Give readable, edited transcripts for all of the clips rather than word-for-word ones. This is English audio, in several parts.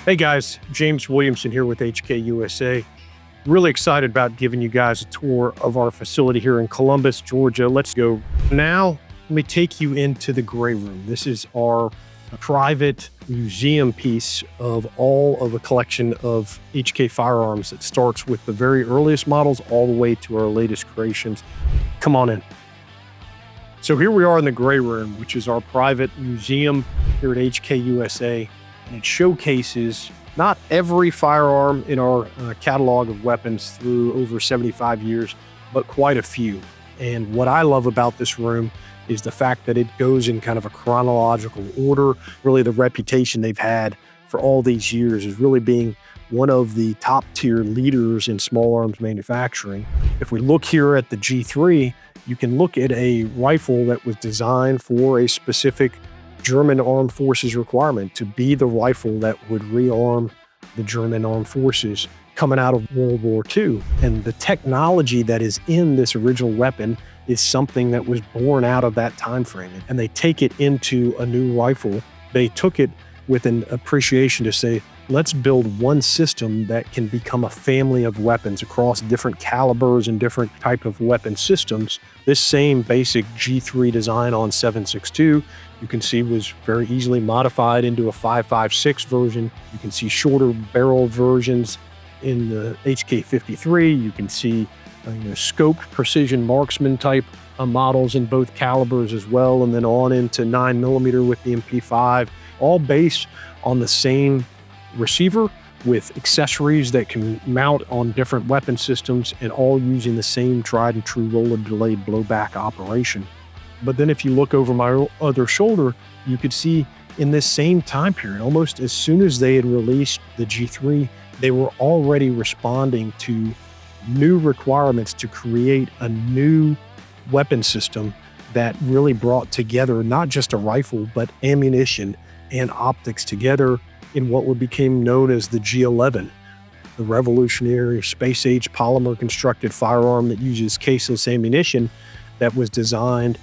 Hey guys, James Williamson here with HK USA. Really excited about giving you guys a tour of our facility here in Columbus, Georgia. Let's go. Now, let me take you into the gray room. This is our private museum piece of all of a collection of HK firearms that starts with the very earliest models all the way to our latest creations. Come on in. So here we are in the gray room, which is our private museum here at HK USA. And it showcases not every firearm in our catalog of weapons through over 75 years, but quite a few. And what I love about this room is the fact that it goes in kind of a chronological order. Really, the reputation they've had for all these years is really being one of the top tier leaders in small arms manufacturing. If we look here at the G3, you can look at a rifle that was designed for a specific German armed forces requirement to be the rifle that would rearm the German armed forces coming out of World War II. And the technology that is in this original weapon is something that was born out of that time frame. And they take it into a new rifle. They took it with an appreciation to say, let's build one system that can become a family of weapons across different calibers and different type of weapon systems. This same basic G3 design on 7.62, you can see was very easily modified into a 5.56 version. You can see shorter barrel versions in the HK53. You can see scoped precision marksman type models in both calibers as well, and then on into 9mm with the MP5, all based on the same receiver with accessories that can mount on different weapon systems and all using the same tried and true roller delayed blowback operation. But then if you look over my other shoulder, you could see in this same time period, almost as soon as they had released the G3, they were already responding to new requirements to create a new weapon system that really brought together not just a rifle, but ammunition and optics together in what would become known as the G11, the revolutionary space-age polymer constructed firearm that uses caseless ammunition that was designed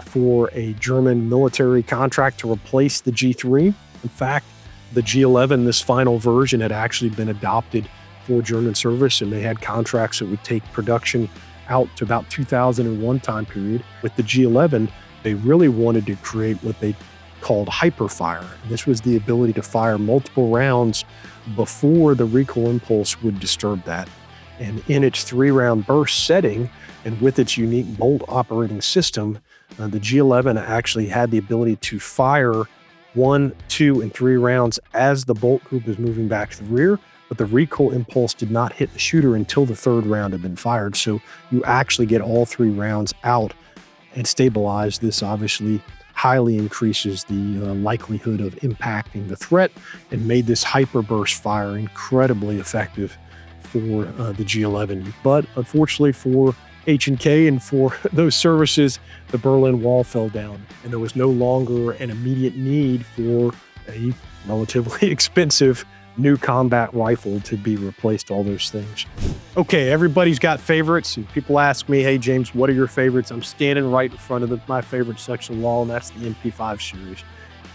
for a German military contract to replace the G3. In fact, the G11, this final version, had actually been adopted for German service, and they had contracts that would take production out to about 2001 time period. With the G11, they really wanted to create what they called hyperfire. This was the ability to fire multiple rounds before the recoil impulse would disturb that. And in its 3-round burst setting, and with its unique bolt operating system, the G11 actually had the ability to fire 1, 2, and 3 rounds as the bolt group is moving back to the rear, but the recoil impulse did not hit the shooter until the 3rd round had been fired. So you actually get all 3 rounds out and stabilize. This obviously highly increases the likelihood of impacting the threat and made this hyperburst fire incredibly effective for the G11. But unfortunately for H&K and for those services, the Berlin Wall fell down, and there was no longer an immediate need for a relatively expensive new combat rifle to be replaced, all those things. Okay, everybody's got favorites. And people ask me, hey, James, what are your favorites? I'm standing right in front of my favorite section wall, and that's the MP5 series.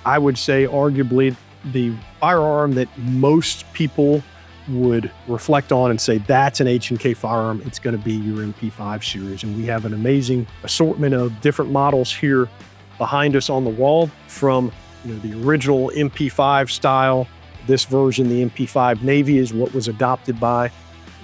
I would say arguably the firearm that most people would reflect on and say that's an H&K firearm, it's going to be your MP5 series. And we have an amazing assortment of different models here behind us on the wall, from the original MP5 style. This version, the MP5 Navy, is what was adopted by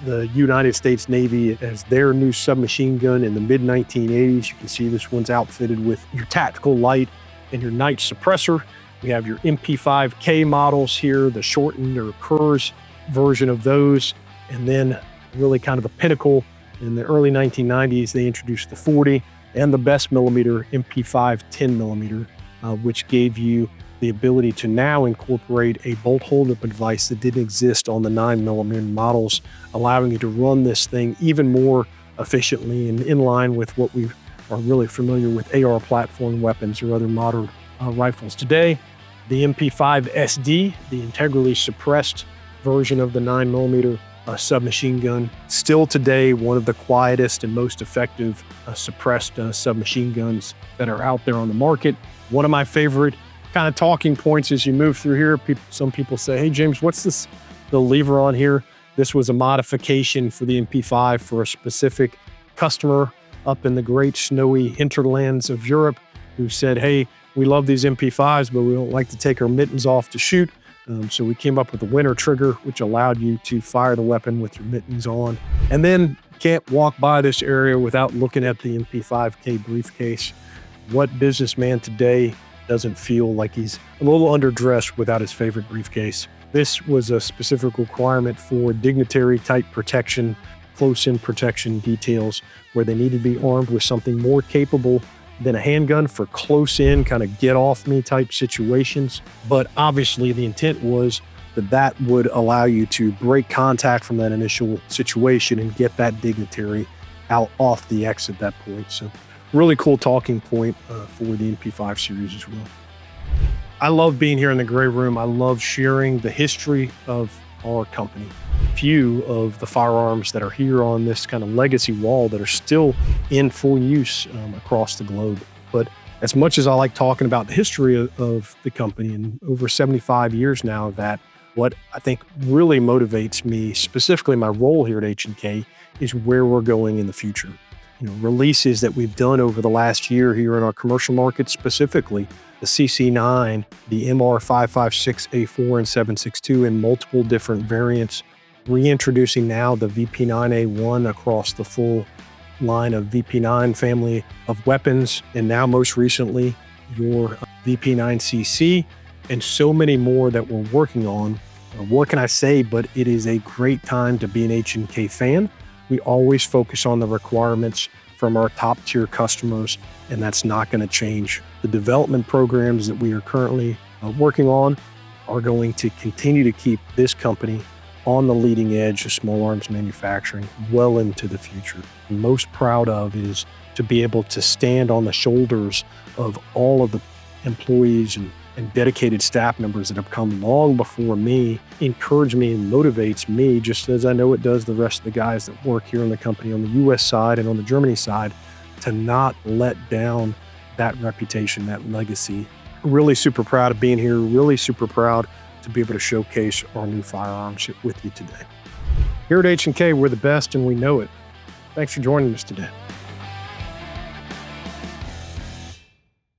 the United States Navy as their new submachine gun in the mid-1980s. You can see this one's outfitted with your tactical light and your night suppressor. We have your MP5K models here, the shortened or Kurz version of those. And then really kind of a pinnacle in the early 1990s, they introduced the 40 and the best millimeter MP5 10mm, which gave you the ability to now incorporate a bolt holder device that didn't exist on the 9mm models, allowing you to run this thing even more efficiently and in line with what we are really familiar with AR platform weapons or other modern rifles today. The MP5 SD, the integrally suppressed version of the 9mm submachine gun, still today one of the quietest and most effective suppressed submachine guns that are out there on the market. One of my favorite kind of talking points as you move through here. Some people say, hey, James, what's this, the lever on here? This was a modification for the MP5 for a specific customer up in the great snowy hinterlands of Europe who said, hey, we love these MP5s, but we don't like to take our mittens off to shoot. So we came up with a winter trigger, which allowed you to fire the weapon with your mittens on. And then can't walk by this area without looking at the MP5K briefcase. What businessman today doesn't feel like he's a little underdressed without his favorite briefcase? This was a specific requirement for dignitary type protection, close-in protection details, where they needed to be armed with something more capable than a handgun for close-in, kind of get-off-me type situations. But obviously the intent was that would allow you to break contact from that initial situation and get that dignitary out off the X at that point. So really cool talking point for the MP5 series as well. I love being here in the Gray Room. I love sharing the history of our company. Few of the firearms that are here on this kind of legacy wall that are still in full use across the globe. But as much as I like talking about the history of the company, and over 75 years now of that, what I think really motivates me, specifically my role here at H&K, is where we're going in the future. Releases that we've done over the last year here in our commercial market, specifically the CC9, the MR556A4 and 762 in multiple different variants, reintroducing now the VP9A1 across the full line of VP9 family of weapons, and now most recently your VP9CC, and so many more that we're working on. What can I say, but it is a great time to be an H&K fan. We always focus on the requirements from our top tier customers, and that's not going to change. The development programs that we are currently working on are going to continue to keep this company on the leading edge of small arms manufacturing well into the future. I'm most proud of is to be able to stand on the shoulders of all of the employees and dedicated staff members that have come long before me, encourage me and motivates me, just as I know it does the rest of the guys that work here in the company on the US side and on the Germany side, to not let down that reputation, that legacy. Really super proud of being here, really super proud to be able to showcase our new firearms with you today. Here at H&K, we're the best and we know it. Thanks for joining us today.